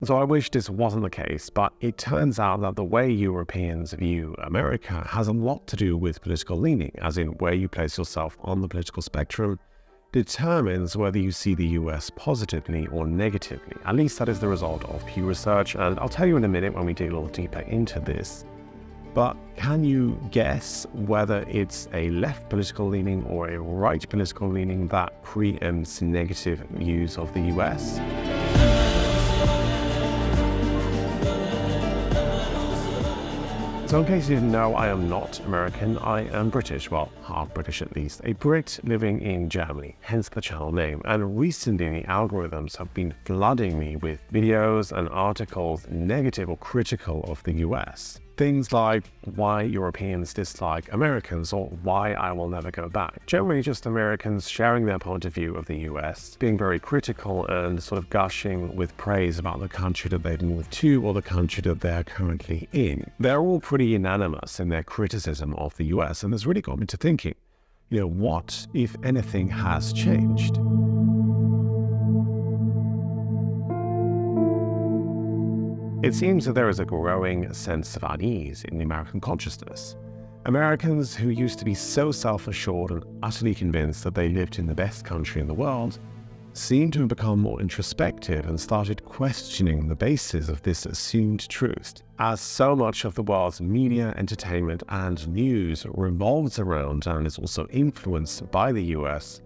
So I wish this wasn't the case, but it turns out that the way Europeans view America has a lot to do with political leaning, as in where you place yourself on the political spectrum determines whether you see the US positively or negatively. At least that is the result of Pew Research, and I'll tell you in a minute when we dig a little deeper into this. But can you guess whether it's a left political leaning or a right political leaning that preempts negative views of the US? So in case you didn't know, I am not American, I am British, well, half British at least, a Brit living in Germany, hence the channel name. And recently the algorithms have been flooding me with videos and articles negative or critical of the US. Things like why Europeans dislike Americans or why I will never go back. Generally just Americans sharing their point of view of the US, being very critical and sort of gushing with praise about the country that they've moved to or the country that they're currently in. They're all pretty unanimous in their criticism of the US, and this really got me to thinking, what, if anything, has changed? It seems that there is a growing sense of unease in the American consciousness. Americans who used to be so self-assured and utterly convinced that they lived in the best country in the world seem to have become more introspective and started questioning the basis of this assumed truth. As so much of the world's media, entertainment, and news revolves around and is also influenced by the US,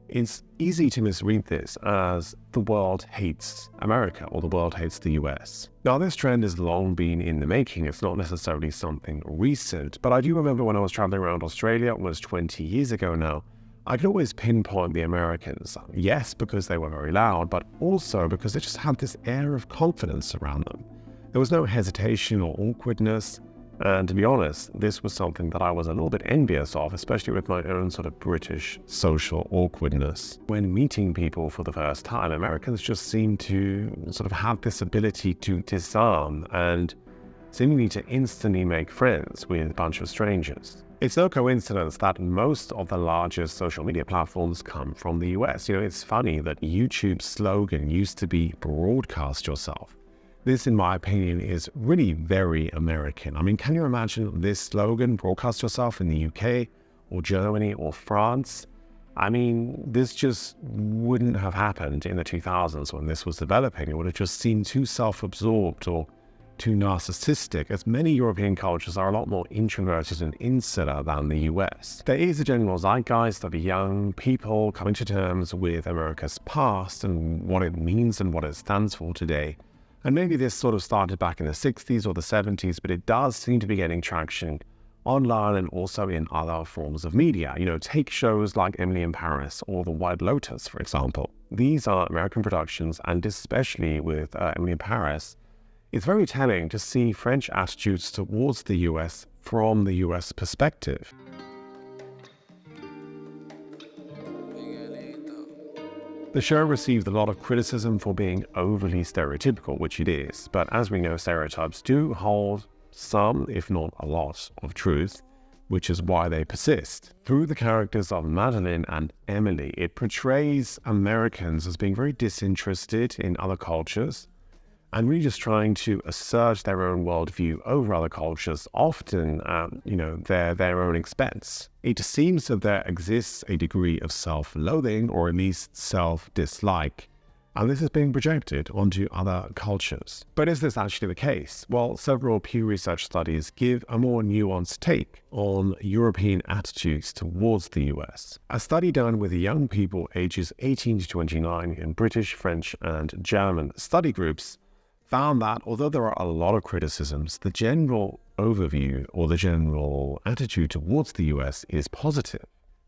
it's easy to misread this as the world hates America or the world hates the US. Now, this trend has long been in the making. It's not necessarily something recent, but I do remember when I was traveling around Australia, almost 20 years ago now, I could always pinpoint the Americans. Yes, because they were very loud, but also because they just had this air of confidence around them. There was no hesitation or awkwardness. And to be honest, this was something that I was a little bit envious of, especially with my own sort of British social awkwardness. When meeting people for the first time, Americans just seem to sort of have this ability to disarm and seemingly to instantly make friends with a bunch of strangers. It's no coincidence that most of the largest social media platforms come from the US. It's funny that YouTube's slogan used to be broadcast yourself. This, in my opinion, is really very American. I mean, can you imagine this slogan, broadcast yourself, in the UK or Germany or France? I mean, this just wouldn't have happened in the 2000s when this was developing. It would have just seemed too self-absorbed or too narcissistic, as many European cultures are a lot more introverted and insular than the US. There is a general zeitgeist of young people coming to terms with America's past and what it means and what it stands for today. And maybe this sort of started back in the 60s or the 70s, but it does seem to be getting traction online and also in other forms of media. Take shows like Emily in Paris or The White Lotus, for example. These are American productions, and especially with Emily in Paris, it's very telling to see French attitudes towards the US from the US perspective. The show received a lot of criticism for being overly stereotypical, which it is, but as we know, stereotypes do hold some, if not a lot, of truth, which is why they persist. Through the characters of Madeline and Emily, it portrays Americans as being very disinterested in other cultures and really just trying to assert their own worldview over other cultures, often at their own expense. It seems that there exists a degree of self-loathing, or at least self-dislike, and this is being projected onto other cultures. But is this actually the case? Well, several Pew Research studies give a more nuanced take on European attitudes towards the US. A study done with young people ages 18 to 29 in British, French, and German study groups found that although there are a lot of criticisms, the general overview or the general attitude towards the US is positive.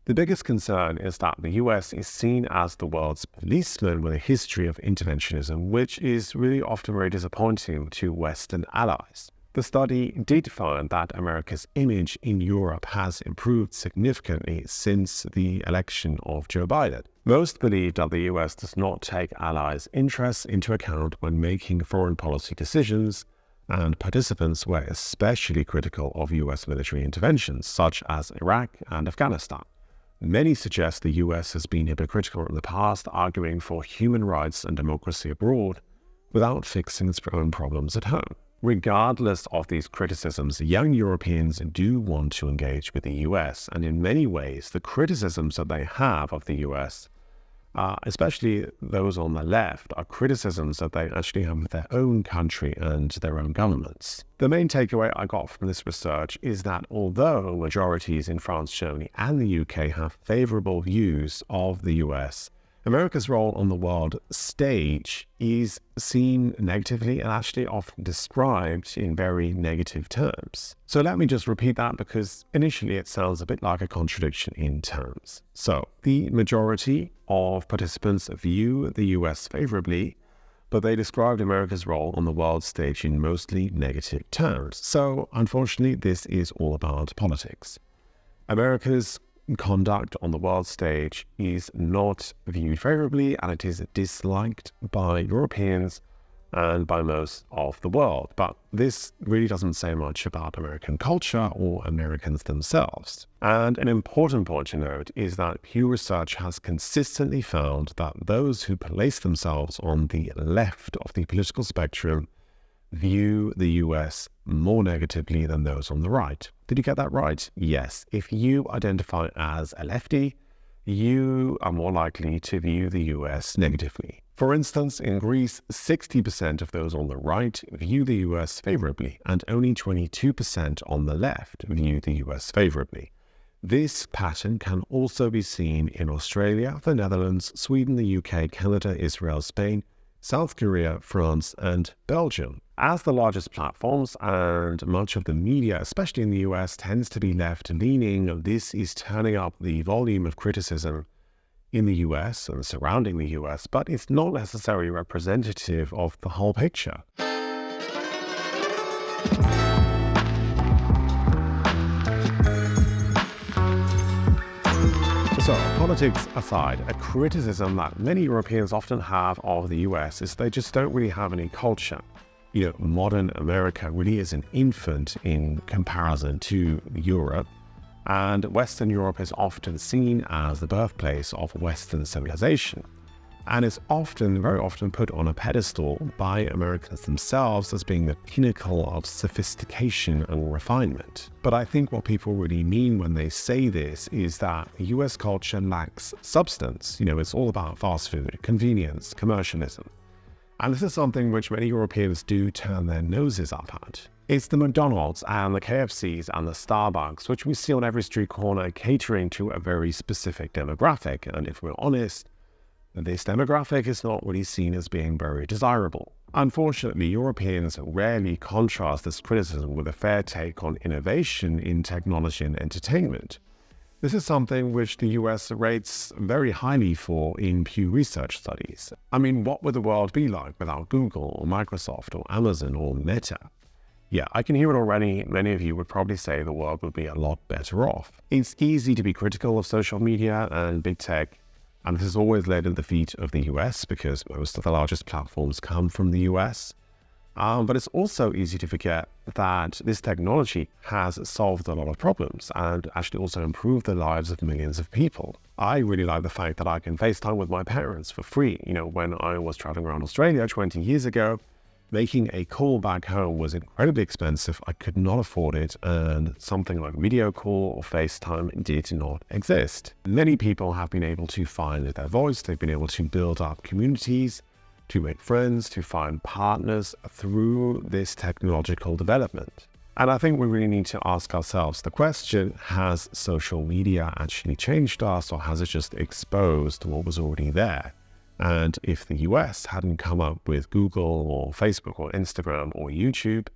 The biggest concern is that the US is seen as the world's policeman with a history of interventionism, which is really often very disappointing to Western allies. The study did find that America's image in Europe has improved significantly since the election of Joe Biden. Most believe that the US does not take allies' interests into account when making foreign policy decisions, and participants were especially critical of US military interventions, such as Iraq and Afghanistan. Many suggest the US has been hypocritical in the past, arguing for human rights and democracy abroad, without fixing its own problems at home. Regardless of these criticisms, young Europeans do want to engage with the US, and in many ways, the criticisms that they have of the US, especially those on the left, are criticisms that they actually have of their own country and their own governments. The main takeaway I got from this research is that although majorities in France, Germany, and the UK have favorable views of the US, America's role on the world stage is seen negatively and actually often described in very negative terms. So let me just repeat that, because initially it sounds a bit like a contradiction in terms. So the majority of participants view the US favorably, but they described America's role on the world stage in mostly negative terms. So unfortunately, this is all about politics. America's conduct on the world stage is not viewed favorably, and it is disliked by Europeans and by most of the world. But this really doesn't say much about American culture or Americans themselves. And an important point to note is that Pew Research has consistently found that those who place themselves on the left of the political spectrum view the US more negatively than those on the right. Did you get that right? Yes. If you identify as a lefty, you are more likely to view the US negatively. For instance, in Greece, 60% of those on the right view the US favorably, and only 22% on the left view the US favorably. This pattern can also be seen in Australia, the Netherlands, Sweden, the UK, Canada, Israel, Spain, South Korea, France, and Belgium. As the largest platforms and much of the media, especially in the US, tends to be left-leaning, this is turning up the volume of criticism in the US and surrounding the US, but it's not necessarily representative of the whole picture. So, politics aside, a criticism that many Europeans often have of the US is they just don't really have any culture. Modern America really is an infant in comparison to Europe, and Western Europe is often seen as the birthplace of Western civilization, and is very often put on a pedestal by Americans themselves as being the pinnacle of sophistication and refinement. But I think what people really mean when they say this is that US culture lacks substance. It's all about fast food, convenience, commercialism. And this is something which many Europeans do turn their noses up at. It's the McDonald's and the KFCs and the Starbucks, which we see on every street corner, catering to a very specific demographic. And if we're honest, this demographic is not really seen as being very desirable. Unfortunately, Europeans rarely contrast this criticism with a fair take on innovation in technology and entertainment. This is something which the US rates very highly for in Pew Research studies. What would the world be like without Google or Microsoft or Amazon or Meta? Yeah, I can hear it already. Many of you would probably say the world would be a lot better off. It's easy to be critical of social media and big tech, and this has always led at the feet of the US because most of the largest platforms come from the US. But it's also easy to forget that this technology has solved a lot of problems and actually also improved the lives of millions of people. I really like the fact that I can FaceTime with my parents for free. When I was traveling around Australia 20 years ago, making a call back home was incredibly expensive. I could not afford it, and something like video call or FaceTime did not exist. Many people have been able to find their voice. They've been able to build up communities, to make friends, to find partners through this technological development. And I think we really need to ask ourselves the question, has social media actually changed us, or has it just exposed what was already there? And if the US hadn't come up with Google or Facebook or Instagram or YouTube,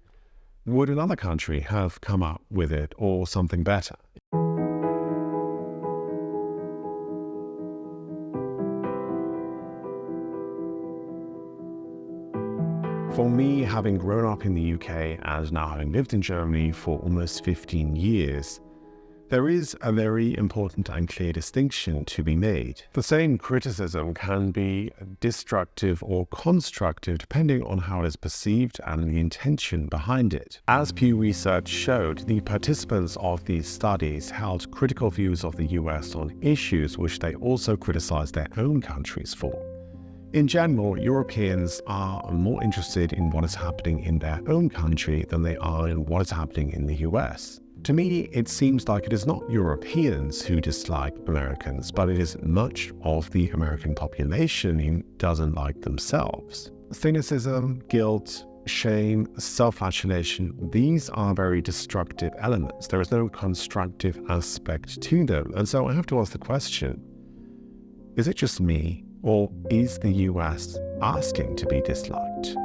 would another country have come up with it or something better? For me, having grown up in the UK and now having lived in Germany for almost 15 years, there is a very important and clear distinction to be made. The same criticism can be destructive or constructive depending on how it is perceived and the intention behind it. As Pew Research showed, the participants of these studies held critical views of the US on issues which they also criticized their own countries for. In general, Europeans are more interested in what is happening in their own country than they are in what is happening in the US. To me, it seems like it is not Europeans who dislike Americans, but it is much of the American population who doesn't like themselves. Cynicism, guilt, shame, self-flagellation, these are very destructive elements. There is no constructive aspect to them. And so I have to ask the question, is it just me, or is the US asking to be disliked?